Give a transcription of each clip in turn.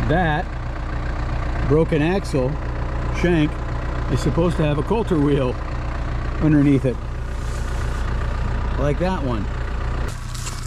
That broken axle shank is supposed to have a coulter wheel underneath it, like that one.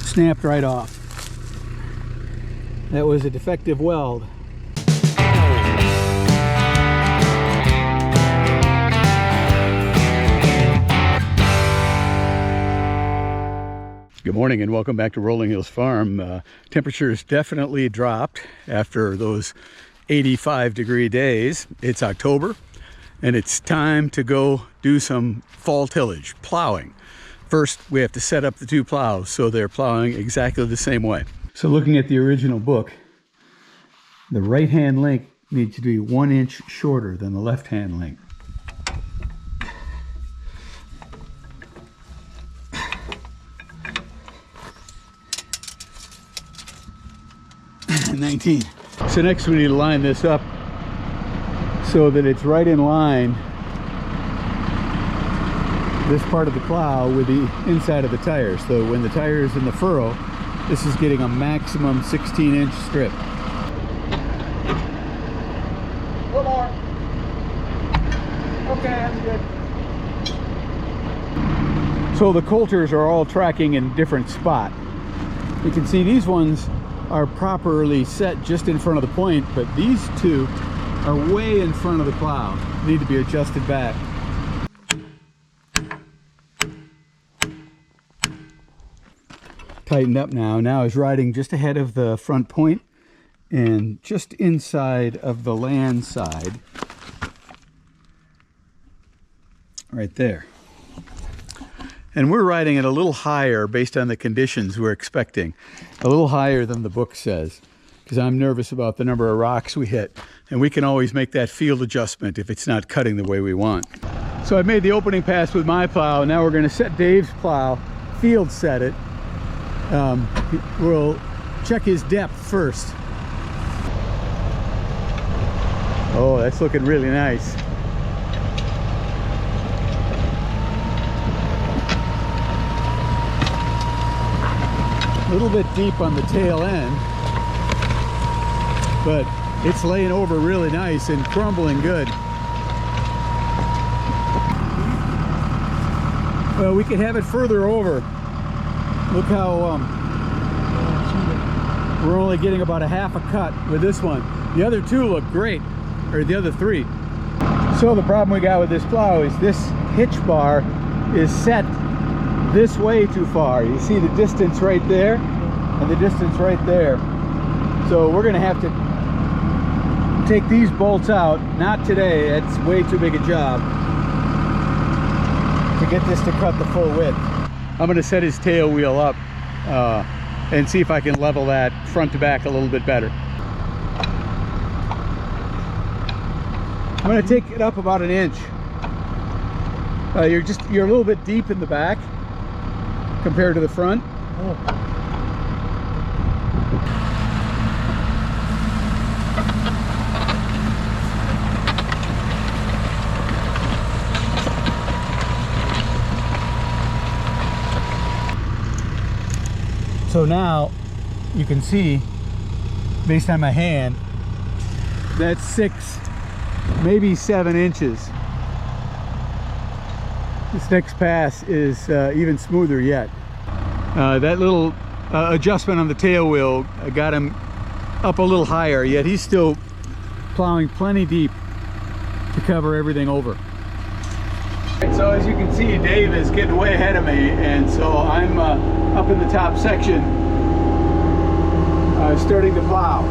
Snapped right off. That was a defective weld. Good morning and welcome back to Rolling Hills Farm. Temperatures definitely dropped after those 85-degree days. It's October and it's time to go do some fall tillage, plowing. First, we have to set up the two plows so they're plowing exactly the same way. So looking at the original book, the right-hand length needs to be 1 inch shorter than the left-hand length. 19. So next we need to line this up so that it's right in line, this part of the plow, with the inside of the tires. So when the tire is in the furrow, this is getting a maximum 16-inch strip. One more. Okay, that's good. So the coulters are all tracking in different spot. You can see these ones are properly set just in front of the point, but these two are way in front of the plow, need to be adjusted back. Tightened up now. Now is riding just ahead of the front point and just inside of the land side, right there. And we're riding it a little higher based on the conditions we're expecting. A little higher than the book says, because I'm nervous about the number of rocks we hit. And we can always make that field adjustment if it's not cutting the way we want. So I made the opening pass with my plow. Now we're going to set Dave's plow, field set it. We'll check his depth first. Oh, that's looking really nice. A little bit deep on the tail end, but it's laying over really nice and crumbling good. Well, we could have it further over. Look how we're only getting about a half a cut with this one. The other two look great, or the other three. So the problem we got with this plow is this hitch bar is set this way too far. You see the distance right there and the distance right there. So we're gonna have to take these bolts out. Not today, it's way too big a job to get this to cut the full width. I'm gonna set his tail wheel up and see if I can level that front to back a little bit better. I'm gonna take it up about an inch. You're a little bit deep in the back compared to the front. Oh. So now you can see, based on my hand, that's 6, maybe 7 inches. This next pass is even smoother yet. That little adjustment on the tail wheel got him up a little higher, yet he's still plowing plenty deep to cover everything over. So as you can see, Dave is getting way ahead of me, and so I'm up in the top section starting to plow.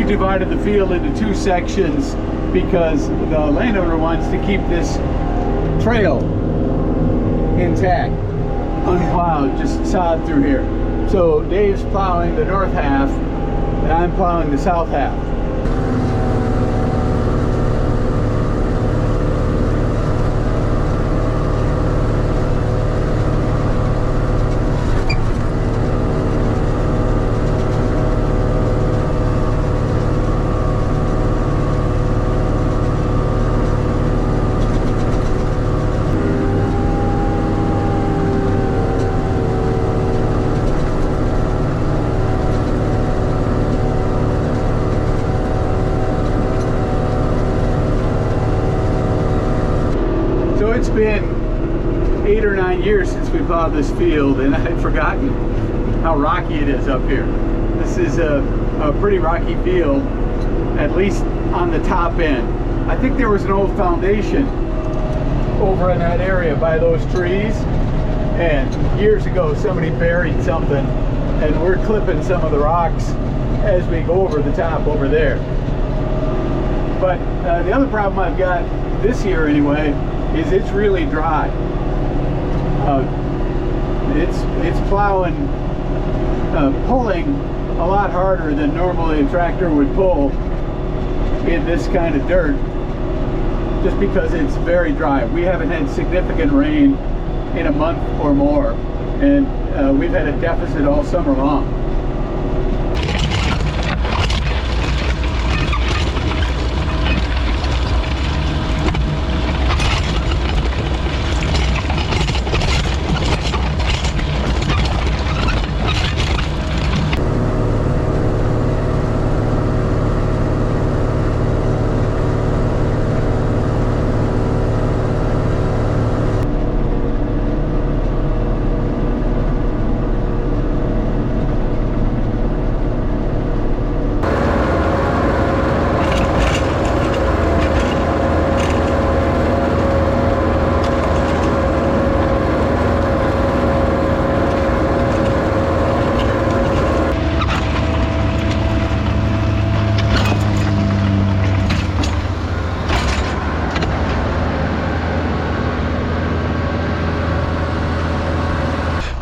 Divided the field into 2 sections because the landowner wants to keep this trail intact, unplowed, just sod through here. So Dave's plowing the north half and I'm plowing the south half. 8 or 9 years since we plowed this field, and I had forgotten how rocky it is up here. This is a pretty rocky field, at least on the top end. I think there was an old foundation over in that area by those trees, and years ago somebody buried something, and we're clipping some of the rocks as we go over the top over there. But the other problem I've got this year anyway is it's really dry. It's plowing, pulling a lot harder than normally a tractor would pull in this kind of dirt, just because it's very dry. We haven't had significant rain in a month or more, and we've had a deficit all summer long.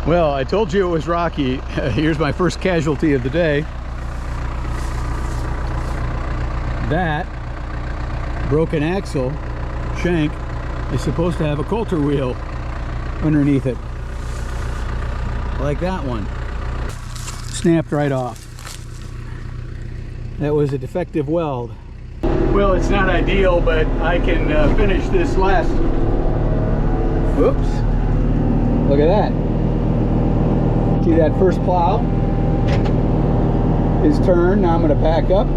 Well, I told you it was rocky. Here's my first casualty of the day. That broken axle shank is supposed to have a coulter wheel underneath it, like that one. Snapped right off. That was a defective weld. Well, it's not ideal, but I can finish this last. Whoops. Look at that. See that first plow is turned. Now I'm going to back up.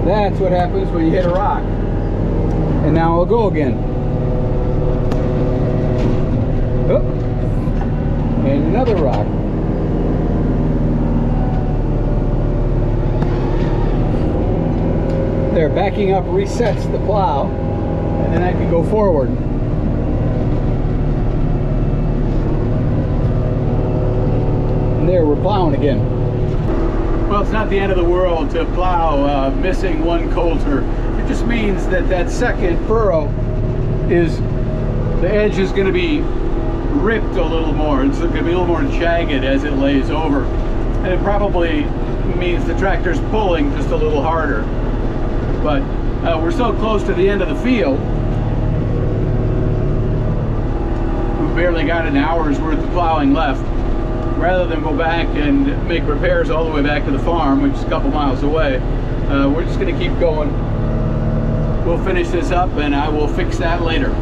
That's what happens when you hit a rock. And now I'll go again. Oop. And another rock. There, backing up resets the plow, and then I can go forward. And there, we're plowing again. Well, it's not the end of the world to plow missing one coulter. It just means that that second furrow is, the edge is going to be ripped a little more. It's going to be a little more jagged as it lays over. And it probably means the tractor's pulling just a little harder. But we're so close to the end of the field. We've barely got an hour's worth of plowing left. Rather than go back and make repairs all the way back to the farm, which is a couple miles away, we're just going to keep going. We'll finish this up and I will fix that later.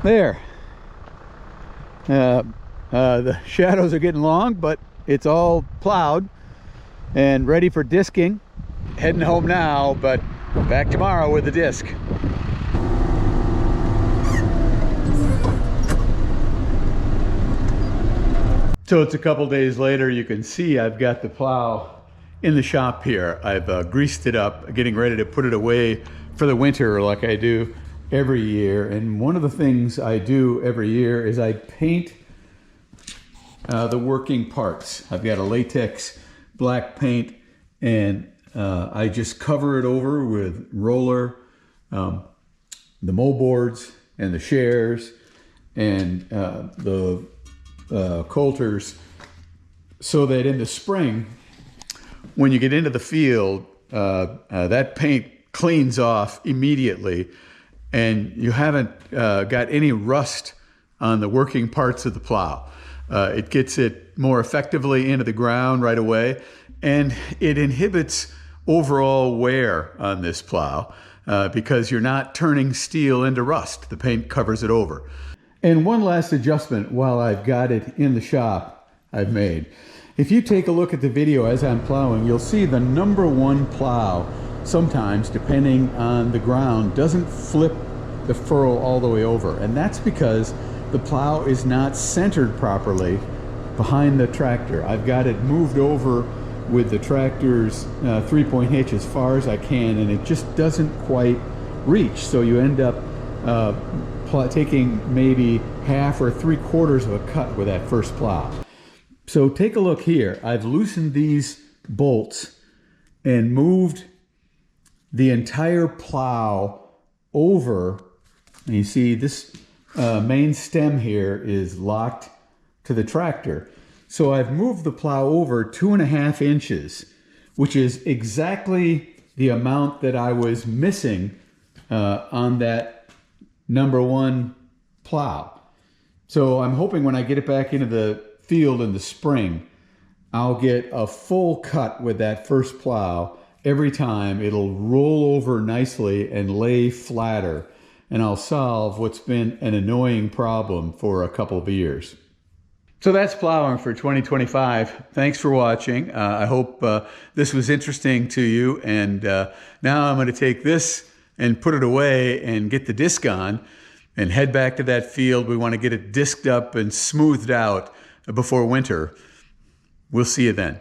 There. The shadows are getting long, but it's all plowed and ready for disking. Heading home now, but back tomorrow with the disc. So it's a couple days later. You can see I've got the plow in the shop here. I've greased it up, getting ready to put it away for the winter like I do every year. And one of the things I do every year is I paint the working parts. I've got a latex black paint, and I just cover it over with roller, the moldboards, and the shares and the coulters, so that in the spring, when you get into the field, that paint cleans off immediately, and you haven't got any rust on the working parts of the plow. It gets it more effectively into the ground right away, and it inhibits overall wear on this plow because you're not turning steel into rust. The paint covers it over. And one last adjustment while I've got it in the shop I've made. If you take a look at the video as I'm plowing, you'll see the #1 plow sometimes, depending on the ground, doesn't flip the furrow all the way over. And that's because the plow is not centered properly behind the tractor. I've got it moved over with the tractor's 3-point hitch as far as I can, and it just doesn't quite reach. So you end up taking maybe half or 3/4 of a cut with that first plow. So take a look here. I've loosened these bolts and moved the entire plow over. And you see this main stem here is locked to the tractor. So I've moved the plow over 2.5 inches, which is exactly the amount that I was missing on that #1 plow. So I'm hoping when I get it back into the field in the spring, I'll get a full cut with that first plow. Every time it'll roll over nicely and lay flatter, and I'll solve what's been an annoying problem for a couple of years. So that's plowing for 2025. Thanks for watching. I hope this was interesting to you. And now I'm going to take this and put it away and get the disc on and head back to that field. We want to get it disked up and smoothed out before winter. We'll see you then.